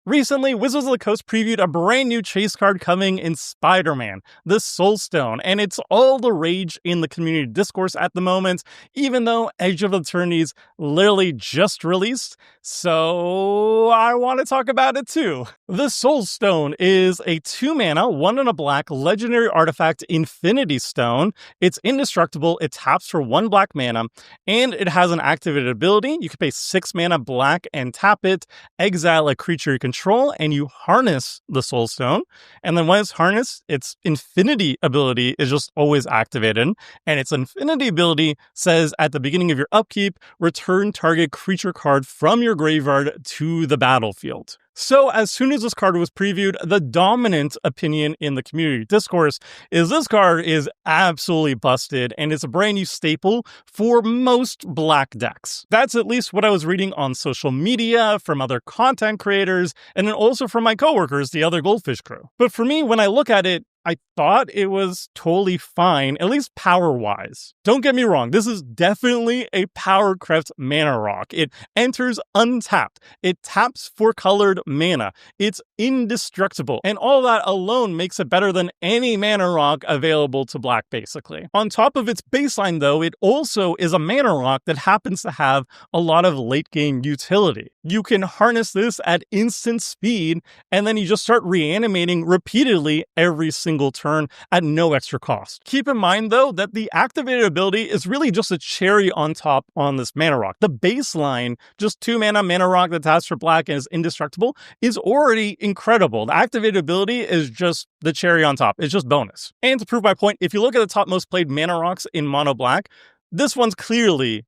Recently, Wizards of the Coast previewed a brand new chase card coming in Spider-Man, the Soul Stone, and it's all the rage in the community discourse at the moment, even though Edge of Eternity's literally just released, so I want to talk about it too. The Soul Stone is a 2-mana, 1 and a black legendary artifact Infinity Stone. It's indestructible, it taps for 1 black mana, and it has an activated ability. You can pay 6 mana black and tap it, exile a creature you control, and you harness the Soul Stone. And then when it's harnessed, its infinity ability is just always activated. And its infinity ability says at the beginning of your upkeep, return target creature card from your graveyard to the battlefield. So as soon as this card was previewed, the dominant opinion in the community discourse is this card is absolutely busted and it's a brand new staple for most black decks. That's at least what I was reading on social media from other content creators and then also from my coworkers, the other Goldfish crew. But for me, when I look at it, I thought it was totally fine, at least power-wise. Don't get me wrong, this is definitely a power-crept mana rock. It enters untapped. It taps for colored mana. It's indestructible. And all that alone makes it better than any mana rock available to black, basically. On top of its baseline, though, it also is a mana rock that happens to have a lot of late-game utility. You can harness this at instant speed, and then you just start reanimating repeatedly every single turn at no extra cost. Keep in mind, though, that the activated ability is really just a cherry on top on this mana rock. The baseline, just 2-mana mana rock that taps for black and is indestructible, is already incredible. The activated ability is just the cherry on top. It's just bonus. And to prove my point, if you look at the top most played mana rocks in mono black, this one's clearly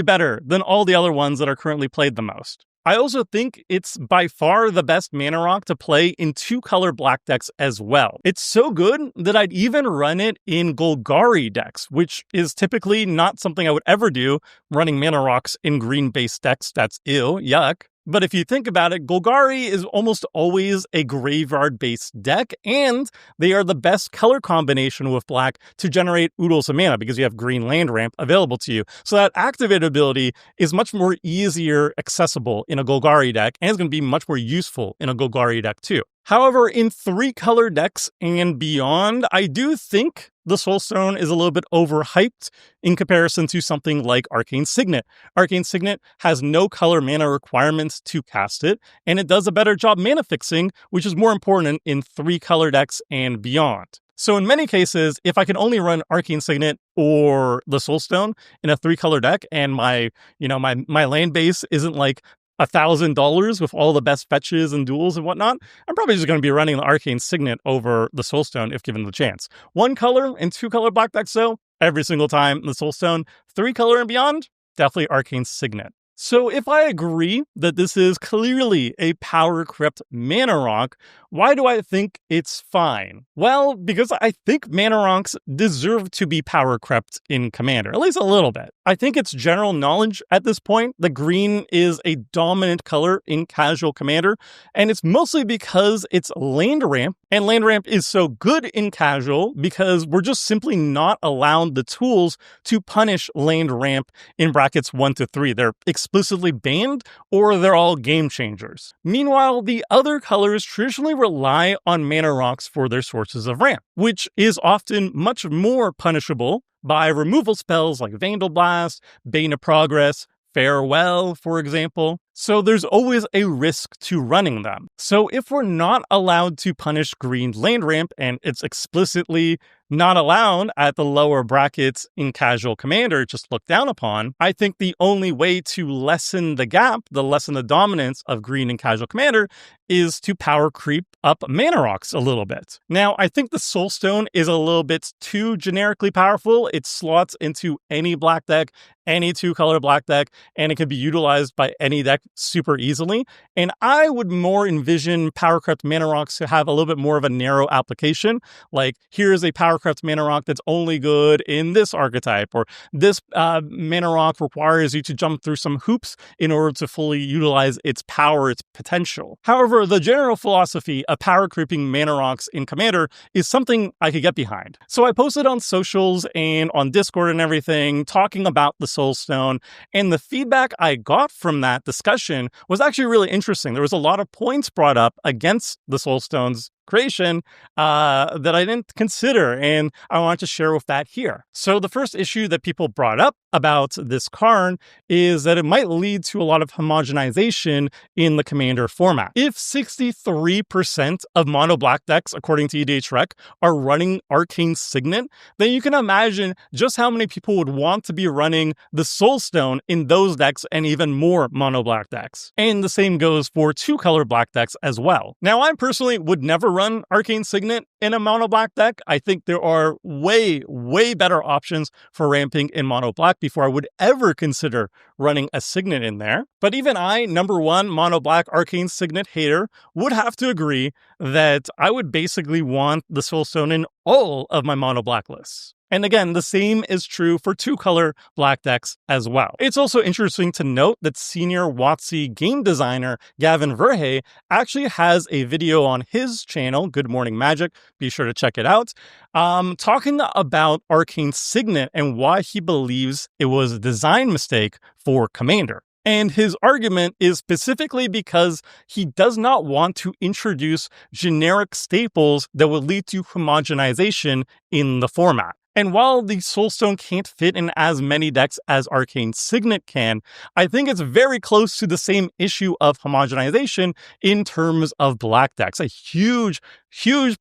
better than all the other ones that are currently played the most. I also think it's by far the best mana rock to play in 2-color black decks as well. It's so good that I'd even run it in Golgari decks, which is typically not something I would ever do, running mana rocks in green-based decks. That's ew, yuck. But if you think about it, Golgari is almost always a graveyard-based deck, and they are the best color combination with black to generate oodles of mana because you have green land ramp available to you. So that activate ability is much more easier accessible in a Golgari deck, and it's going to be much more useful in a Golgari deck too. However, in 3-color decks and beyond, I do think the Soul Stone is a little bit overhyped in comparison to something like Arcane Signet. Arcane Signet has no color mana requirements to cast it, and it does a better job mana fixing, which is more important in 3-color decks and beyond. So in many cases, if I can only run Arcane Signet or the Soul Stone in a 3-color deck, and my land base isn't like $1,000 with all the best fetches and duels and whatnot, I'm probably just going to be running the Arcane Signet over the Soul Stone if given the chance. 1-color and 2-color black decks, though, every single time the Soul Stone. 3-color and beyond, definitely Arcane Signet. So if I agree that this is clearly a power-crept mana rock, why do I think it's fine? Well, because I think mana rocks deserve to be power-crept in Commander, at least a little bit. I think it's general knowledge at this point that green is a dominant color in casual Commander, and it's mostly because it's land ramp, and land ramp is so good in casual because we're just simply not allowed the tools to punish land ramp in brackets 1 to 3. They're explicitly banned, or they're all game changers. Meanwhile, the other colors traditionally rely on mana rocks for their sources of ramp, which is often much more punishable by removal spells like Vandal Blast, Bane of Progress, Farewell, for example. So there's always a risk to running them. So if we're not allowed to punish green land ramp, and it's explicitly not allowed at the lower brackets in casual Commander, just looked down upon, I think the only way to lessen the gap, lessen the dominance of green in casual Commander, is to power creep up mana rocks a little bit. Now, I think the Soul Stone is a little bit too generically powerful. It slots into any black deck, any 2-color black deck, and it can be utilized by any deck super easily. And I would more envision power-crept mana rocks to have a little bit more of a narrow application. Like, here's a power-crept mana rock that's only good in this archetype, or this mana rock requires you to jump through some hoops in order to fully utilize its power, its potential. However, for the general philosophy of power creeping mana rocks in Commander is something I could get behind. So I posted on socials and on Discord and everything talking about the Soulstone, and the feedback I got from that discussion was actually really interesting. There was a lot of points brought up against the Soulstone's creation that I didn't consider, and I want to share with that here. So the first issue that people brought up about this card is that it might lead to a lot of homogenization in the Commander format. If 63% of mono black decks, according to EDHREC, are running Arcane Signet, then you can imagine just how many people would want to be running the Soulstone in those decks and even more mono black decks. And the same goes for 2-color black decks as well. Now, I personally would never run Arcane Signet in a mono black deck. I think there are way better options for ramping in mono black before I would ever consider running a Signet in there. But even I, number one mono black Arcane Signet hater, would have to agree that I would basically want the Soulstone in all of my mono black lists. And again, the same is true for 2-color black decks as well. It's also interesting to note that senior WotC game designer Gavin Verhey actually has a video on his channel, Good Morning Magic, be sure to check it out, talking about Arcane Signet and why he believes it was a design mistake for Commander. And his argument is specifically because he does not want to introduce generic staples that would lead to homogenization in the format. And while the Soulstone can't fit in as many decks as Arcane Signet can, I think it's very close to the same issue of homogenization in terms of black decks. A huge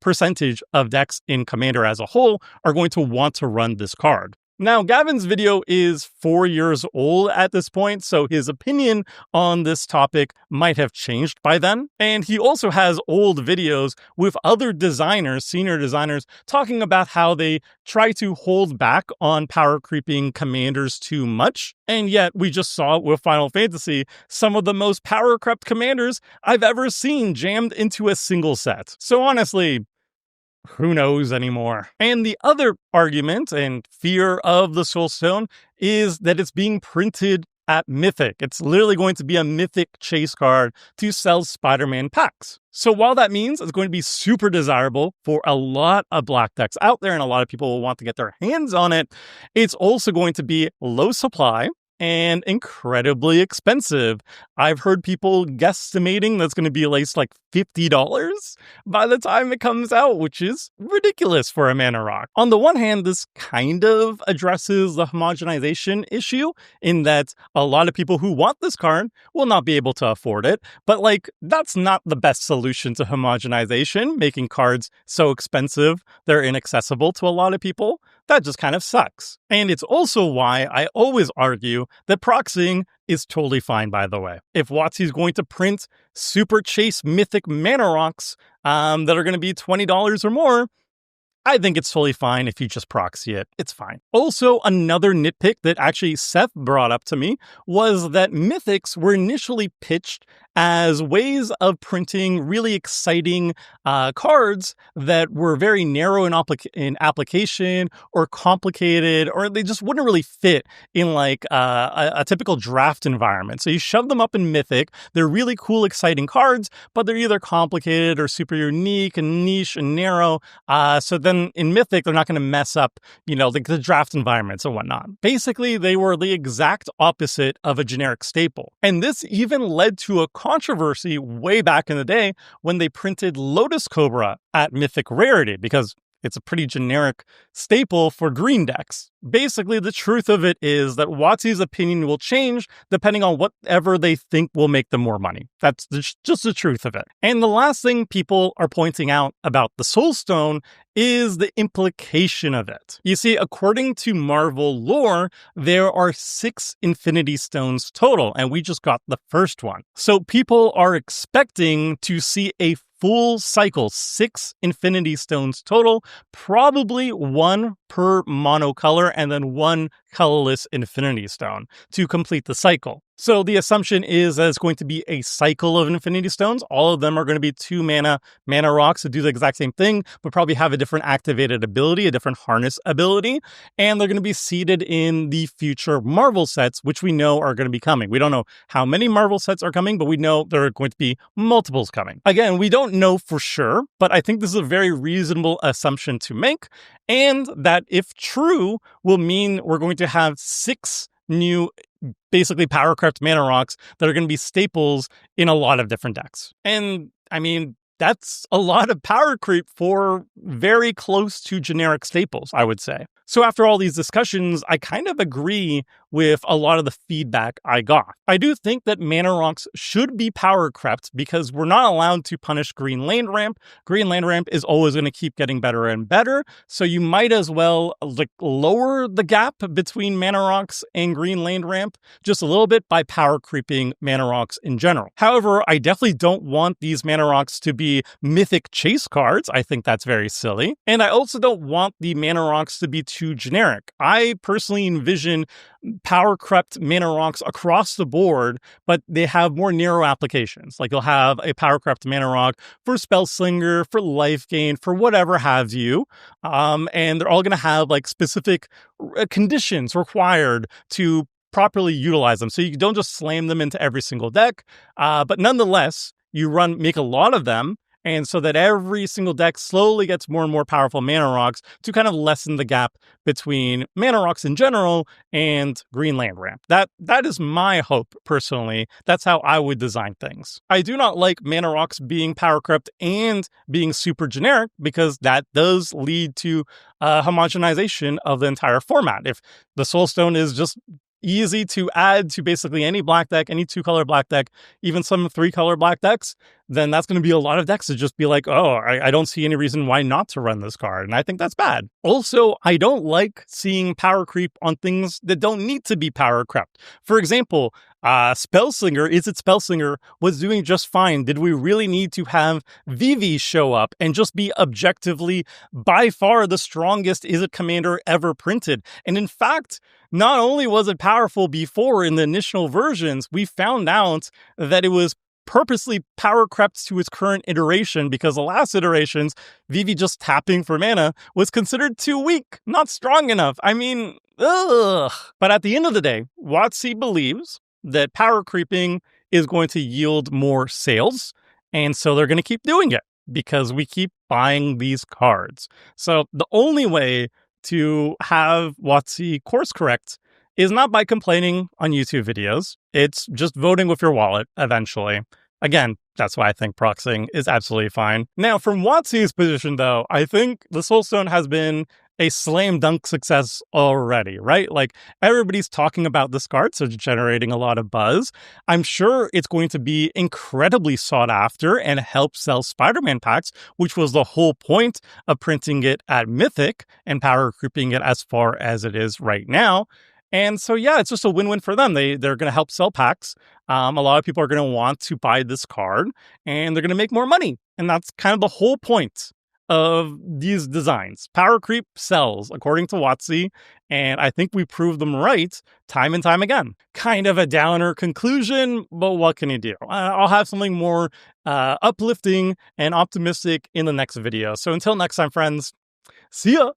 percentage of decks in Commander as a whole are going to want to run this card. Now, Gavin's video is 4 years old at this point, so his opinion on this topic might have changed by then. And he also has old videos with other designers, senior designers, talking about how they try to hold back on power creeping commanders too much. And yet, we just saw with Final Fantasy some of the most power crept commanders I've ever seen jammed into a single set. So honestly, who knows anymore? And the other argument and fear of the Soulstone is that it's being printed at Mythic. It's literally going to be a Mythic chase card to sell Spider-Man packs. So while that means it's going to be super desirable for a lot of black decks out there and a lot of people will want to get their hands on it, it's also going to be low supply and incredibly expensive. I've heard people guesstimating that's going to be at least like $50 by the time it comes out, which is ridiculous for a mana rock. On the one hand, this kind of addresses the homogenization issue in that a lot of people who want this card will not be able to afford it. But like, that's not the best solution to homogenization, making cards so expensive they're inaccessible to a lot of people. That just kind of sucks. And it's also why I always argue that proxying is totally fine, by the way. If WotC is going to print super chase mythic mana rocks that are going to be $20 or more, I think it's totally fine if you just proxy it. It's fine. Also, another nitpick that actually Seth brought up to me was that mythics were initially pitched as ways of printing really exciting cards that were very narrow in application or complicated, or they just wouldn't really fit in like a typical draft environment. So you shove them up in Mythic. They're really cool, exciting cards, but they're either complicated or super unique and niche and narrow. So then in Mythic, they're not going to mess up, the draft environments and whatnot. Basically, they were the exact opposite of a generic staple. And this even led to a controversy way back in the day when they printed Lotus Cobra at Mythic Rarity, because it's a pretty generic staple for green decks. Basically, the truth of it is that WotC's opinion will change depending on whatever they think will make them more money. That's just the truth of it. And the last thing people are pointing out about the Soulstone is the implication of it. You see, according to Marvel lore, there are 6 Infinity Stones total, and we just got the first one. So people are expecting to see a full cycle, 6 Infinity Stones total, probably 1 per monocolor and then 1 colorless Infinity Stone to complete the cycle. So the assumption is that it's going to be a cycle of Infinity Stones. All of them are going to be 2 mana rocks that do the exact same thing, but probably have a different activated ability, a different harness ability. And they're going to be seeded in the future Marvel sets, which we know are going to be coming. We don't know how many Marvel sets are coming, but we know there are going to be multiples coming. Again, we don't know for sure, but I think this is a very reasonable assumption to make. And that if true, will mean we're going to have 6 new basically power crept mana rocks that are going to be staples in a lot of different decks. And I mean, that's a lot of power creep for very close to generic staples, I would say. So after all these discussions, I kind of agree with a lot of the feedback I got. I do think that mana rocks should be power crept because we're not allowed to punish Green Land Ramp. Green Land Ramp is always going to keep getting better and better, so you might as well lower the gap between mana rocks and Green Land Ramp just a little bit by power creeping mana rocks in general. However, I definitely don't want these mana rocks to be mythic chase cards. I think that's very silly. And I also don't want the mana rocks to be too generic. I personally envision power crept mana rocks across the board, but they have more narrow applications. Like you'll have a power crept mana rock for Spellslinger, for life gain, for whatever have you. And they're all going to have like specific conditions required to properly utilize them. So you don't just slam them into every single deck, but nonetheless, you make a lot of them. And so that every single deck slowly gets more and more powerful mana rocks to kind of lessen the gap between mana rocks in general and Green Land Ramp. That is my hope, personally. That's how I would design things. I do not like mana rocks being power crept and being super generic because that does lead to homogenization of the entire format. If the Soulstone is just easy to add to basically any black deck, any 2-color black deck, even some 3-color black decks, then that's going to be a lot of decks to just be like, oh, I don't see any reason why not to run this card. And I think that's bad. Also, I don't like seeing power creep on things that don't need to be power crept. For example, Spellslinger, Izzet Spellslinger was doing just fine. Did we really need to have Vivi show up and just be objectively by far the strongest Izzet commander ever printed? And in fact, not only was it powerful before in the initial versions, we found out that it was purposely power crept to its current iteration because the last iterations, Vivi just tapping for mana was considered too weak, not strong enough. I mean, ugh. But at the end of the day, WotC believes that power creeping is going to yield more sales, and so they're going to keep doing it because we keep buying these cards. So the only way to have WotC course correct is not by complaining on YouTube videos. It's just voting with your wallet eventually. Again, that's why I think proxying is absolutely fine. Now, from WotC's position, though, I think the Soulstone has been a slam dunk success already, right? Like everybody's talking about this card, so it's generating a lot of buzz. I'm sure it's going to be incredibly sought after and help sell Spider-Man packs, which was the whole point of printing it at Mythic and power creeping it as far as it is right now. And so, yeah, it's just a win-win for them. They're going to help sell packs. A lot of people are going to want to buy this card, and they're going to make more money. And that's kind of the whole point of these designs. Power creep sells, according to WotC, and I think we proved them right time and time again. Kind of a downer conclusion, but what can you do? I'll have something more uplifting and optimistic in the next video. So until next time, friends, see ya!